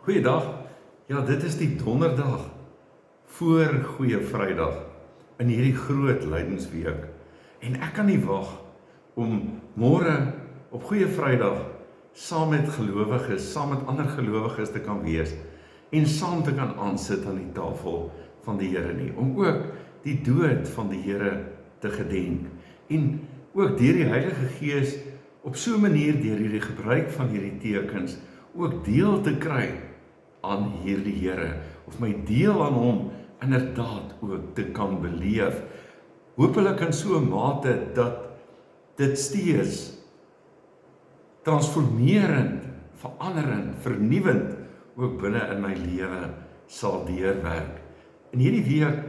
Goeiedag. Ja, dit is die donderdag voor Goeie Vrydag in hierdie groot lydensweek. En ek kan nie wag om môre op Goeie Vrydag saam met gelowiges, saam met ander gelowiges te kan wees en saam te kan aansit aan die tafel van die Here nie, om ook die dood van die Here te gedenk en ook deur die Heilige Gees op so 'n manier deur hierdie gebruik van hierdie tekens ook deel te kry aan hierdie Here, of my deel aan hom inderdaad ook te kan beleef. Hoopelik in so 'n mate dat dit steeds transformerend, veranderend, vernuwend ook binne in my lewe sal deurwerk. In hierdie week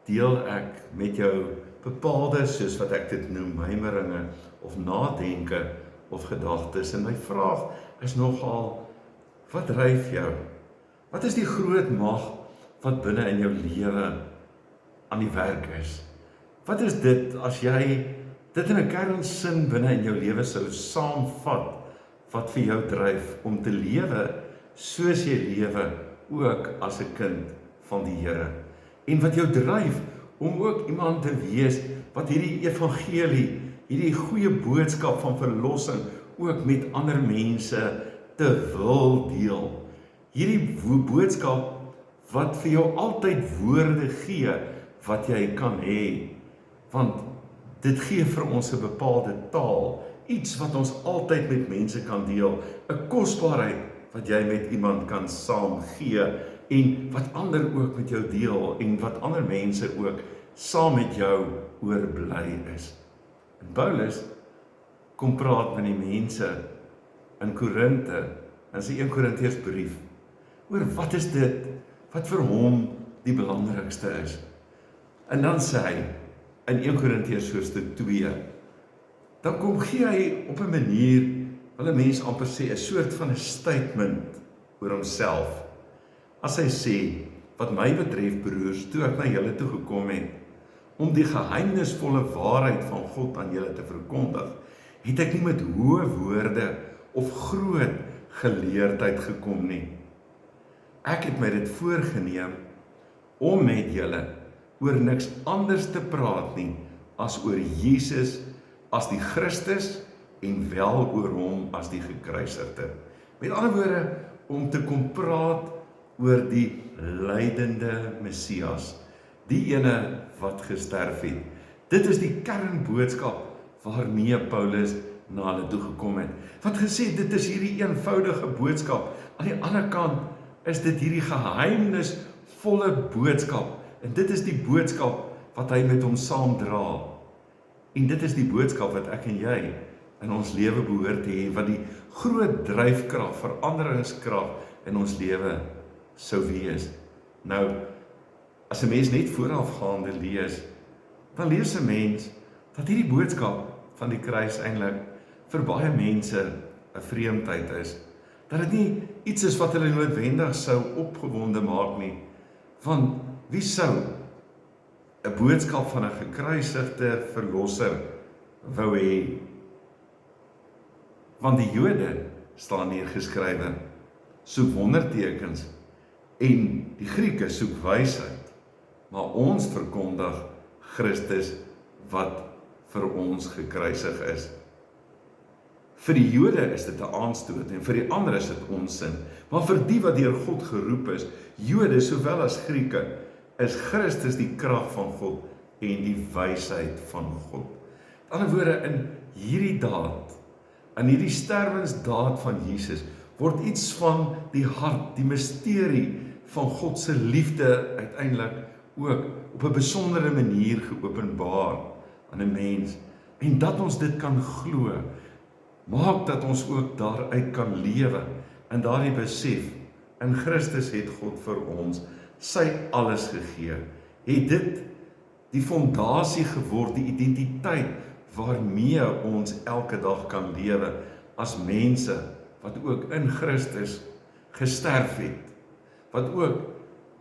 deel ek met jou bepaalde, soos wat ek dit noem, mymeringe of nadenke of gedagtes. En my vraag is nogal, wat dryf jou? Wat is die groot mag wat binne in jou lewe aan die werk is? Wat is dit as jy dit in 'n kernsin binne in jou lewe sou saamvat, wat vir jou dryf om te lewe soos jy lewe, ook as 'n kind van die Here? En wat jou dryf om ook iemand te wees wat hierdie evangelie, hierdie goeie boodskap van verlossing ook met ander mense te wil deel. Hierdie boodskap wat vir jou altyd woorde gee wat jy kan hê, want dit gee vir ons 'n bepaalde taal, iets wat ons altyd met mense kan deel, 'n kosbaarheid wat jy met iemand kan saam gee en wat ander ook met jou deel en wat ander mense ook saam met jou oorbly is. En Paulus kom praat met die mense in Korinte, in sy 1 Korintiërs brief, oor wat is dit wat vir hom die belangrikste is. En dan sê hy in 1 Korintiërs hoofstuk 2, dan kom gee hy op 'n manier, wil 'n mens amper sê, 'n soort van 'n statement oor homself. As hy sê, wat my betref broers, toe ek na julle toe gekom het, om die geheimnisvolle waarheid van God aan julle te verkondig, het ek nie met hoë woorde of groot geleerdheid gekom nie. Ek het my dit voorgeneem om met julle oor niks anders te praat nie as oor Jesus as die Christus en wel oor hom as die gekruisigde. Met ander woorde, om te kom praat oor die lydende Messias, die ene wat gesterf het. Dit is die kernboodskap waarmee Paulus na hulle toe gekom het. Wat gesê, dit is hierdie eenvoudige boodskap. Aan die ander kant is dit hierdie geheimnisvolle boodskap. En dit is die boodskap wat hy met hom saamdra. En dit is die boodskap wat ek en jy in ons lewe behoort te hê, wat die groot dryfkrag, veranderingskrag in ons lewe sou wees. Nou, as 'n mens net voorafgaande lees, dan lees 'n mens dat hierdie boodskap van die kruis eintlik vir baie mense 'n vreemdheid is. Dat dit nie iets is wat hulle noodwendig sou opgewonde maak nie. Want wie sou 'n boodskap van 'n gekruisigde verlosser wou hê? Want die Jode staan neergeskrywe, soek wondertekens en die Grieke soek wysheid, maar ons verkondig Christus wat vir ons gekruisig is. Vir die Jode is dit 'n aanstoot en vir die ander is dit onsin, maar vir die wat deur God geroep is, Jode sowel as Grieke, is Christus die krag van God en die wysheid van God. Met ander woorde, in hierdie daad, in hierdie sterwensdaad van Jesus, word iets van die hart, die misterie van God se liefde uiteindelik ook op 'n besondere manier geopenbaar aan 'n mens. En dat ons dit kan glo, maak dat ons ook daaruit kan lewe, en daardie besef, in Christus het God vir ons sy alles gegee. Het dit die fondasie geword, die identiteit waarmee ons elke dag kan lewe as mense wat ook in Christus gesterf het, wat ook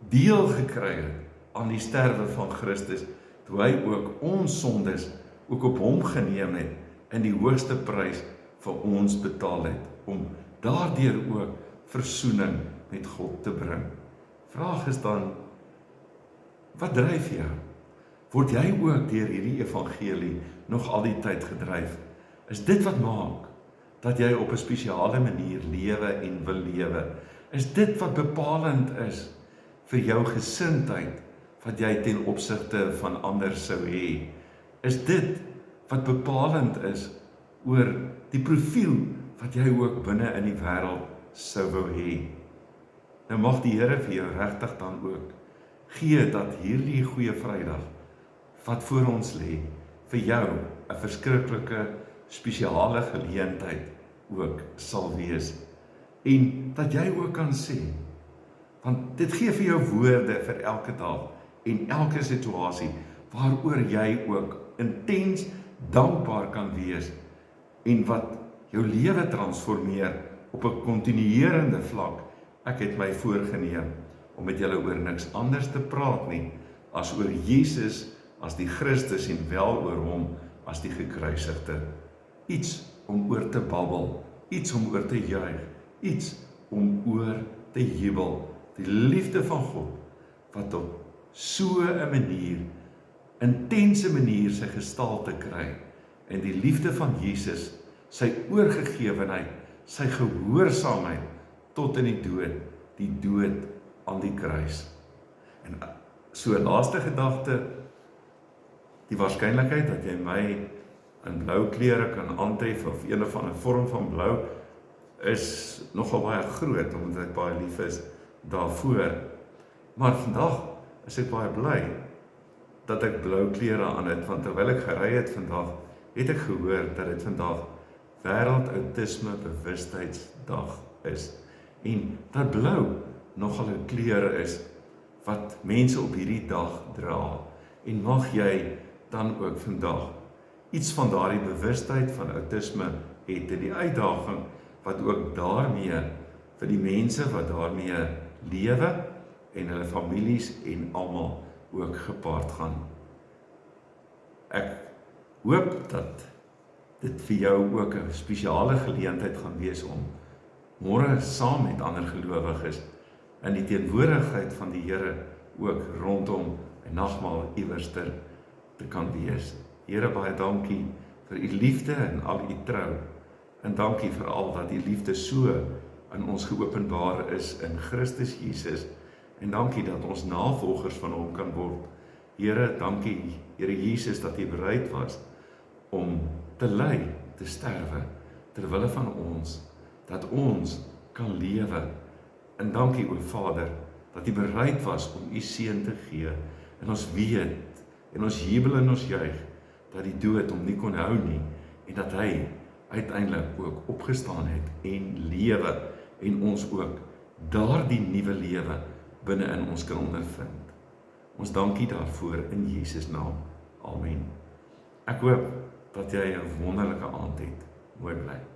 deel gekry het aan die sterwe van Christus, toe hy ook ons sondes ook op hom geneem het en die hoogste prys vir ons betaal het, om daardeur ook versoening met God te bring. Vraag is dan, wat dryf jou? Word jy ook deur hierdie evangelie nog al die tyd gedryf? Is dit wat maak dat jy op 'n spesiale manier lewe en wil lewe? Is dit wat bepalend is vir jou gesindheid wat jy ten opsigte van ander sou hê? Is dit wat bepalend is oor die profiel wat jy ook binne in die wêreld sou wou hê? Nou mag die Here vir jou regtig dan ook gee dat hierdie goeie Vrydag wat voor ons lê, vir jou 'n verskriklike spesiale geleentheid ook sal wees. En dat jy ook kan sê, want dit gee vir jou woorde vir elke dag en elke situasie waaroor jy ook intens dankbaar kan wees en wat jou lewe transformeer op 'n kontinuerende vlak. Ek het my voorgenem om met julle oor niks anders te praat nie as oor Jesus as die Christus en wel oor hom as die gekruisigde. Iets om oor te babbel, iets om oor te juig, iets om oor te jubel. Die liefde van God wat op so 'n manier, intense manier sy gestalte kry en die liefde van Jesus, sy oorgegewenheid, sy gehoorsaamheid tot in die dood aan die kruis. En so 'n laaste gedagte, die waarskynlikheid dat jy my in blou klere kan aantref of een of ander vorm van blou is nogal baie groot omdat ek baie lief is daarvoor. Maar vandag is ek baie bly dat ek blou klere aan het, want terwyl ek gery het vandag, het ek gehoor dat dit vandag Wêreldautisme Bewustheidsdag is. En dat blou nogal 'n kleur is wat mense op hierdie dag dra. En mag jy dan ook vandag iets van daardie bewustheid van autisme het en die uitdaging wat ook daarmee vir die mense wat daarmee lewe en hulle families en almal ook gepaard gaan. Ek hoop dat dit vir jou ook 'n spesiale geleentheid gaan wees om môre saam met ander gelowiges in die teenwoordigheid van die Here ook rondom 'n nagmaal iewerster te kan wees. Here, baie dankie vir u liefde en al u trou. En dankie vir al dat die liefde so in ons geopenbaar is in Christus Jesus. En dankie dat ons navolgers van hom kan word. Here, dankie, Here Jesus, dat u bereid was om te ly, te sterwe, ter wille van ons, dat ons kan lewe. En dankie, o Vader, dat u bereid was om u seun te gee. En ons weet, en ons jubel en ons juig, dat die dood hom nie kon hou nie, en dat hy uiteindelik ook opgestaan het en lewe, en ons ook daardie nuwe lewe binne in ons kan ondervind. Ons dankie daarvoor in Jesus naam. Amen. Ek hoop dat jy 'n wonderlike aand het. Mooi bly.